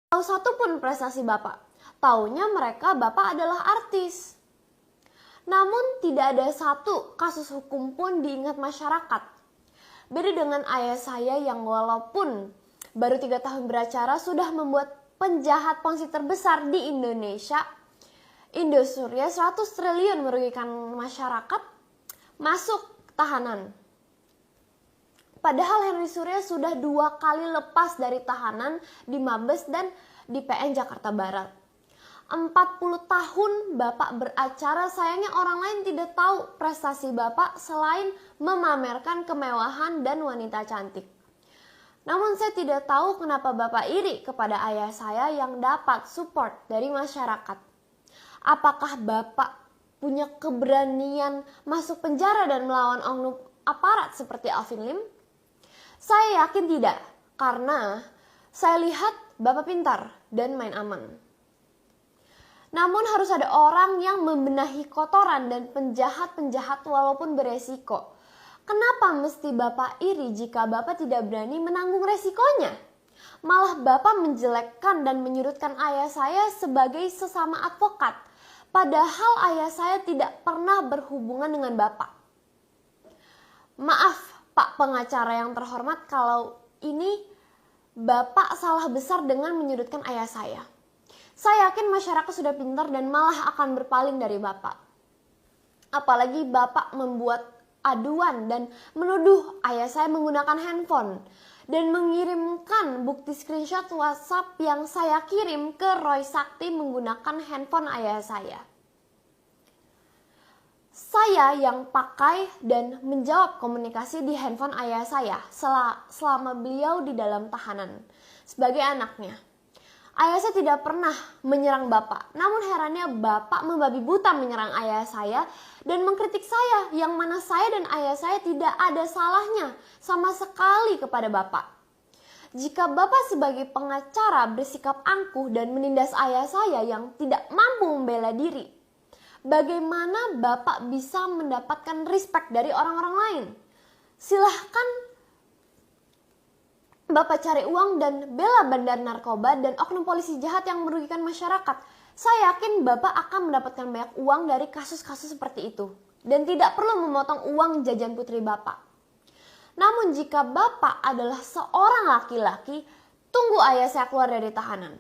tahu satu pun prestasi Bapak. Taunya mereka Bapak adalah artis. Namun tidak ada satu kasus hukum pun diingat masyarakat. Beda dengan ayah saya yang walaupun baru 3 tahun beracara sudah membuat penjahat ponzi terbesar di Indonesia, Indosuria 100 triliun merugikan masyarakat, masuk tahanan. Padahal Henry Surya sudah 2 kali lepas dari tahanan di Mabes dan di PN Jakarta Barat. 40 tahun Bapak beracara, sayangnya orang lain tidak tahu prestasi Bapak selain memamerkan kemewahan dan wanita cantik. Namun saya tidak tahu kenapa Bapak iri kepada ayah saya yang dapat support dari masyarakat. Apakah Bapak punya keberanian masuk penjara dan melawan oknum aparat seperti Alvin Lim? Saya yakin tidak, karena saya lihat Bapak pintar dan main aman. Namun harus ada orang yang membenahi kotoran dan penjahat-penjahat walaupun beresiko. Kenapa mesti Bapak iri jika Bapak tidak berani menanggung resikonya? Malah Bapak menjelekkan dan menyudutkan ayah saya sebagai sesama advokat. Padahal ayah saya tidak pernah berhubungan dengan Bapak. Maaf Pak pengacara yang terhormat kalau ini Bapak salah besar dengan menyudutkan ayah saya. Saya yakin masyarakat sudah pintar dan malah akan berpaling dari Bapak. Apalagi Bapak membuat aduan dan menuduh ayah saya menggunakan handphone dan mengirimkan bukti screenshot WhatsApp yang saya kirim ke Roy Sakti menggunakan handphone ayah saya. Saya yang pakai dan menjawab komunikasi di handphone ayah saya selama beliau di dalam tahanan sebagai anaknya. Ayah saya tidak pernah menyerang Bapak, namun herannya Bapak membabi buta menyerang ayah saya dan mengkritik saya, yang mana saya dan ayah saya tidak ada salahnya sama sekali kepada Bapak. Jika Bapak sebagai pengacara bersikap angkuh dan menindas ayah saya yang tidak mampu membela diri, bagaimana Bapak bisa mendapatkan respect dari orang-orang lain? Silahkan Bapak cari uang dan bela bandar narkoba dan oknum polisi jahat yang merugikan masyarakat. Saya yakin Bapak akan mendapatkan banyak uang dari kasus-kasus seperti itu dan tidak perlu memotong uang jajan putri Bapak. Namun jika Bapak adalah seorang laki-laki, tunggu ayah saya keluar dari tahanan.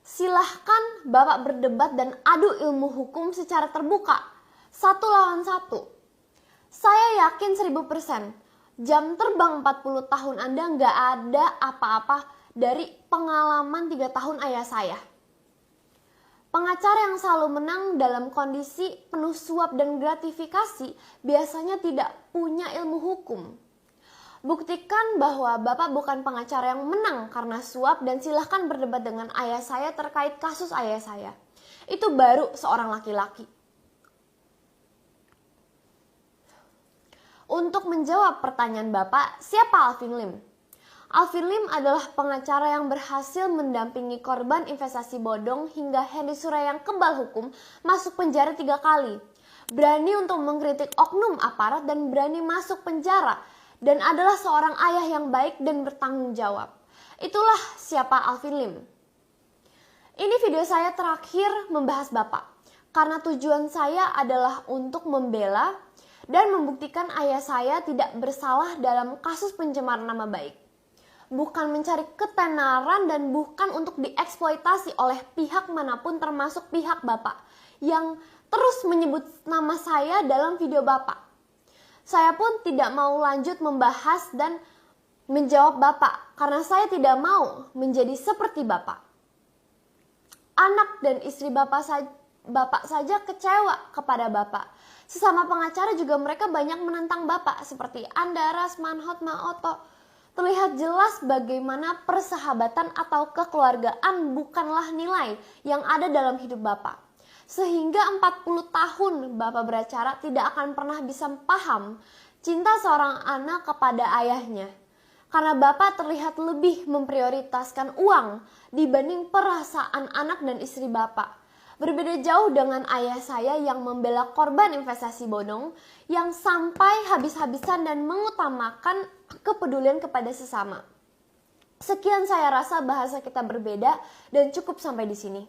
Silahkan Bapak berdebat dan adu ilmu hukum secara terbuka, 1 lawan 1. Saya yakin 1000%. Jam terbang 40 tahun Anda nggak ada apa-apa dari pengalaman 3 tahun ayah saya. Pengacara yang selalu menang dalam kondisi penuh suap dan gratifikasi biasanya tidak punya ilmu hukum. Buktikan bahwa Bapak bukan pengacara yang menang karena suap dan silahkan berdebat dengan ayah saya terkait kasus ayah saya. Itu baru seorang laki-laki. Untuk menjawab pertanyaan Bapak, siapa Alvin Lim? Alvin Lim adalah pengacara yang berhasil mendampingi korban investasi bodong hingga Henry Surya yang kebal hukum masuk penjara 3 kali. Berani untuk mengkritik oknum aparat dan berani masuk penjara. Dan adalah seorang ayah yang baik dan bertanggung jawab. Itulah siapa Alvin Lim. Ini video saya terakhir membahas Bapak. Karena tujuan saya adalah untuk membela dan membuktikan ayah saya tidak bersalah dalam kasus pencemaran nama baik. Bukan mencari ketenaran dan bukan untuk dieksploitasi oleh pihak manapun termasuk pihak Bapak yang terus menyebut nama saya dalam video Bapak. Saya pun tidak mau lanjut membahas dan menjawab Bapak karena saya tidak mau menjadi seperti Bapak. Anak dan istri Bapak saja kecewa kepada Bapak. Sesama pengacara juga mereka banyak menentang Bapak seperti Andaras, Manhot, Maoto. Terlihat jelas bagaimana persahabatan atau kekeluargaan bukanlah nilai yang ada dalam hidup Bapak. Sehingga 40 tahun Bapak beracara tidak akan pernah bisa paham cinta seorang anak kepada ayahnya. Karena Bapak terlihat lebih memprioritaskan uang dibanding perasaan anak dan istri Bapak. Berbeda jauh dengan ayah saya yang membela korban investasi bodong yang sampai habis-habisan dan mengutamakan kepedulian kepada sesama. Sekian saya rasa bahasa kita berbeda dan cukup sampai di sini.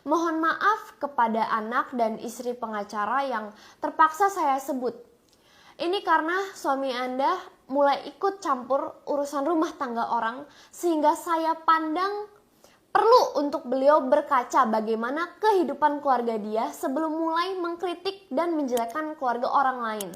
Mohon maaf kepada anak dan istri pengacara yang terpaksa saya sebut. Ini karena suami Anda mulai ikut campur urusan rumah tangga orang sehingga saya pandang perlu untuk beliau berkaca bagaimana kehidupan keluarga dia sebelum mulai mengkritik dan menjelekkan keluarga orang lain.